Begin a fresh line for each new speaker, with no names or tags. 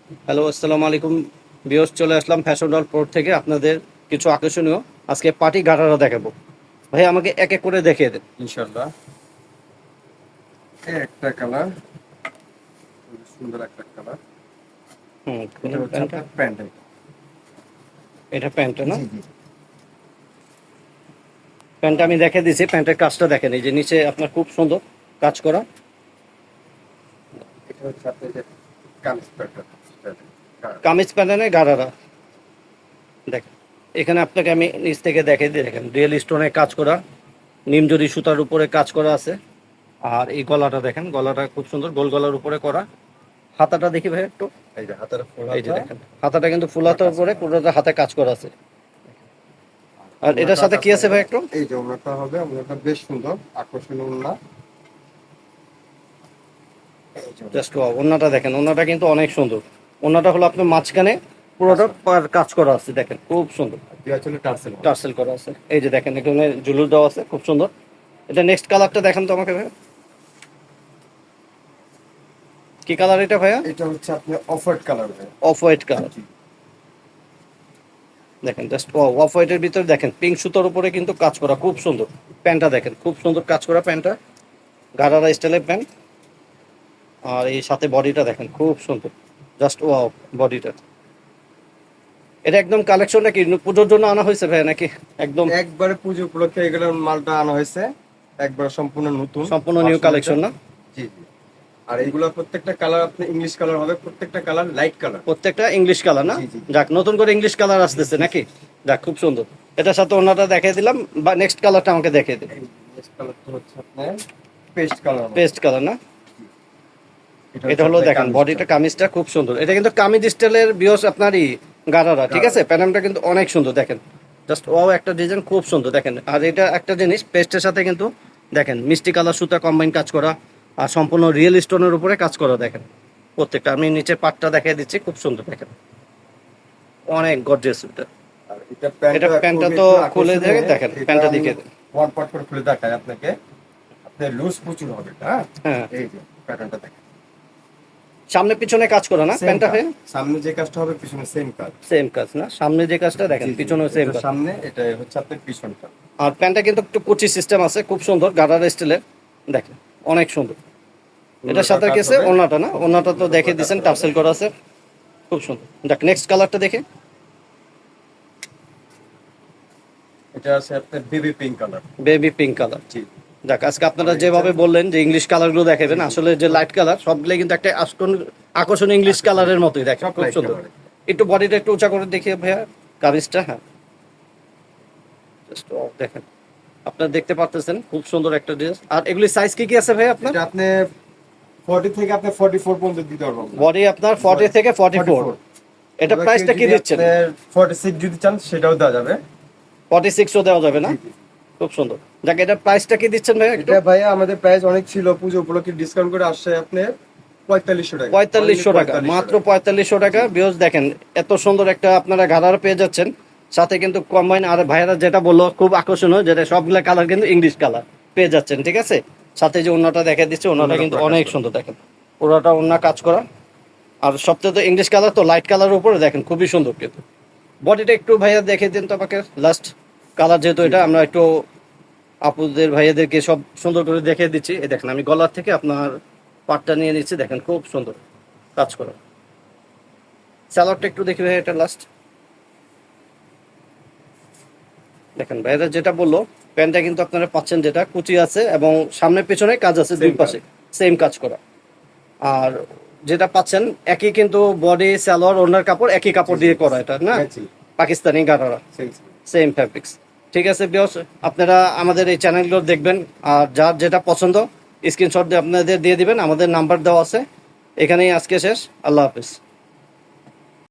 Hello, আসসালামু আলাইকুম। Viewers, চলে আসলাম ফ্যাশন ডল প্রো থেকে আপনাদের কিছু আকর্ষণীয় আজকে পার্টি গারারা দেখাবো। ভাই আমাকে এক এক করে দেখিয়ে দেন।
ইনশাল্লাহ। এই একটা কালার, খুব সুন্দর একটা কালার।
হুম,
এটা হচ্ছে
প্যান্টটা,
আপনার প্যান্ট।
এটা প্যান্টটা না?
জি জি।
প্যান্টটা আমি দেখে দিয়েছি, প্যান্টের কাজটা দেখেন, এই যে নিচে আপনার খুব সুন্দর কাজ করা।
এটা হচ্ছে আপনার যে কামিজ প্যান্টটা।
কামিজ প্যান্টে গারারা দেখেন। এখানে আপনাকে আমি নিচ থেকে দেখে দিয়ে দেখেন, রিয়েল স্টোনের কাজ করা, নিমজরি সুতার উপরে কাজ করা আছে। আর এই গলাটা দেখেন, গলাটা খুব সুন্দর গোল গলার উপরে করা। হাতাটা দেখি ভাই একটু।
এই যে হাতের ফুল
এই যে
হাতা।
দেখেন, হাতাটা কিন্তু ফুল হাতার উপরে পুরোটা হাতে কাজ করা আছে। আর এটার সাথে কি আছে ভাই একটু?
এই যে ওনাটা হবে, ওনাটা বেশ সুন্দর আকর্ষণীয় ওনা।
জাস্ট ওয়াও, ওন্নাটা দেখেন, ওন্নাটা কিন্তু অনেক সুন্দর। ওন্নাটা হলো আপনার মাঝখানে পুরোটা কাজ করা আছে, দেখেন খুব সুন্দর।
দুই আসলে টার্সেল।
টার্সেল করা আছে, এই যে দেখেন এখানে ঝুলুর দেওয়া আছে, খুব সুন্দর। এটা নেক্সট কালারটা দেখেন তো আমাকে ভাইয়া, কি কালার এটা ভাইয়া?
এটা হচ্ছে আপনার off white colour.
Off white colour. দেখেন জাস্ট ওয়াও, অফ হোয়াইটের ভিতরে দেখেন পিঙ্ক সুতোর উপরে কিন্তু কাজ করা, খুব সুন্দর। প্যান্টটা দেখেন, খুব সুন্দর কাজ করা প্যান্টটা, গারারা স্টাইলের প্যান্ট। আর এই সাথে বডিটা দেখেন খুব সুন্দর, জাস্ট ওয়াও বডিটা। এটা একদম কালেকশনটা কি পুজোর জন্য আনা হয়েছে ভাই নাকি একদম
একবারে পুজো উপলক্ষে এগুলোর মালটা আনা হয়েছে, একবারে সম্পূর্ণ নতুন,
সম্পূর্ণ নিউ কালেকশন না?
জি জি। আর এইগুলো প্রত্যেকটা কালার আপনি ইংলিশ কালার হবে, প্রত্যেকটা কালার লাইট কালার।
প্রত্যেকটা ইংলিশ কালার না?
জি, জি।
যাক, নতুন করে ইংলিশ কালার আসতেছে নাকি? যাক, খুব সুন্দর। এটার সাথে ওনাটা দেখিয়ে দিলাম, বা নেক্সট কালারটা আমাকে দেখিয়ে দিন।
নেক্সট কালারটা হচ্ছে আপনার পেস্ট কালার।
পেস্ট কালার না? এটা হলো দেখেন বডিটা, কামিজটা খুব সুন্দর। এটা কিন্তু কামিজ স্টাইলের বিয়স আপনারই গারারা, ঠিক আছে? প্যানামটা কিন্তু অনেক সুন্দর দেখেন, জাস্ট ওয়াও একটা ডিজাইন খুব সুন্দর দেখেন। আর এটা একটা জিনিস, পেস্টের সাথে কিন্তু দেখেন মিষ্টি কালার সুতা কম্বাইন কাজ করা, আর সম্পূর্ণ রিয়েল স্টোনের উপরে কাজ করা দেখেন প্রত্যেকটা। আমি নিচের পাটটা দেখিয়ে দিচ্ছি, খুব সুন্দর দেখেন, অনেক গর্জিয়াস এটা।
আর এটা
এটা প্যান্টটা তো খুলে দেখেন, দেখেন প্যান্টটা দিকে।
ওয়ান পার্ট করে খুলে দেখায় আপনাকে। আপনার লুজ প্রচুর হবে এটা।
হ্যাঁ,
এই যে প্যাটার্নটা দেখেন,
সামনে পিছনে কাজ করা না
Same
প্যান্টটা
কাজ।
হয়ে?
সামনে যে কাজটা হবে পিছনে সেম কাজ।
সেম কাজ না? সামনে যে কাজটা দেখেন,
জি, জি।
পিছনেও সেম
এটা
কাজ।
সামনে, এটা হচ্ছে আপনার পিছনটা।
আর প্যান্টটা কিন্তু একটু কুচি সিস্টেম আছে, খুব সুন্দর গারার স্টাইলের দেখেন, অনেক সুন্দর। এটার সাথে
কাজ
গেছে
হবে।
ওনাটা না? ওনাটা তো দেখে
কাজ
দিচ্ছেন,
করা
টার্সেল
হবে।
করা আছে, খুব সুন্দর। দেখ নেক্সট কালারটা দেখে।
এটা আছে আপনার baby pink colour.
Baby pink colour.
জি।
দেখ, আজকে আপনারা যেভাবে বললেন যে ইংলিশ কালারগুলো দেখাবেন, আসলে যে লাইট কালার সবগুলো কিন্তু একটা আকর্ষণ ইংলিশ কালারের মতোই দেখেন,
সব
খুব
light
সুন্দর।
colour।
একটু বডিটা একটু উঁচা করে দেখিয়ে ভাইয়া কামিজটা। হ্যাঁ, জাস্ট দেখেন, আপনারা দেখতে পারতেছেন খুব সুন্দর একটা ড্রেস। আর এগুলি সাইজ কি কি আছে ভাই আপনার?
এটা আপনি 40 থেকে আপনি 44 পর্যন্ত দিতে পারবো।
বডি আপনার 40 থেকে 44। এটা প্রাইসটা কি দিচ্ছেন?
46 যদি চান সেটাও দেওয়া যাবে।
46ও দেওয়া যাবে না?
জি, জি।
খুব সুন্দর। যাক, এটা প্রাইসটা কি দিচ্ছেন ভাই একটু?
এটা ভাইয়া আমাদের প্রাইস অনেক ছিল, পুজো উপলক্ষে ডিসকাউন্ট করে আসছে আপনার 4500 টাকা।
4500 টাকা, মাত্র 4500 টাকা। বিয়স দেখেন, এত সুন্দর একটা আপনারা ঘাড়ার পেয়ে যাচ্ছেন, সাথে কিন্তু কম্বাইন। আর ভাইয়ারা যেটা বললো খুব আকর্ষণীয়, যেটা সবগুলা কালার কিন্তু ইংলিশ কালার পেয়ে যাচ্ছেন, ঠিক আছে? সাথে যে ওন্নাটা দেখে দিচ্ছে, ওন্নাটা কিন্তু অনেক সুন্দর দেখেন, পুরোটা ওন্না কাজ করা। আর সবচেয়ে তো ইংলিশ কালার তো লাইট কালারের উপরে দেখেন খুবই সুন্দর। কিন্তু বডিটা একটু ভাইয়া দেখে দিন তো আমাকে, লাস্ট কালার যেহেতু এটা, আমরা একটু আপুদের ভাইয়াদেরকে সব সুন্দর করে দেখিয়ে দিচ্ছি। এই দেখেন, আমি গলার থেকে আপনার পাটটা নিয়ে নিচ্ছি, দেখেন খুব সুন্দর কাজ করা। স্যালাডটা একটু দেখি ভাই, এটা লাস্ট দেখেন। ভাইয়ারা যেটা বললো, প্যান্টটা কিন্তু আপনারা পাচ্ছেন যেটা কুচি আছে, এবং সামনে পেছনে কাজ আছে, দুই
Same
পাশে সেম কাজ করা। আর যেটা পাচ্ছেন একই কিন্তু বডি, সালোয়ার, ওড়নার কাপড় একই কাপড় দিয়ে করা, এটা না?
জি।
Pakistani gharara, same fabrics. ঠিক আছে বিয়স, আপনারা আমাদের এই চ্যানেলগুলো দেখবেন, আর যার যেটা পছন্দ স্ক্রিনশট দিয়ে আপনাদের দিয়ে দিবেন। আমাদের নাম্বার দেওয়া আছে। এখানেই আজকে শেষ। আল্লাহ হাফিজ।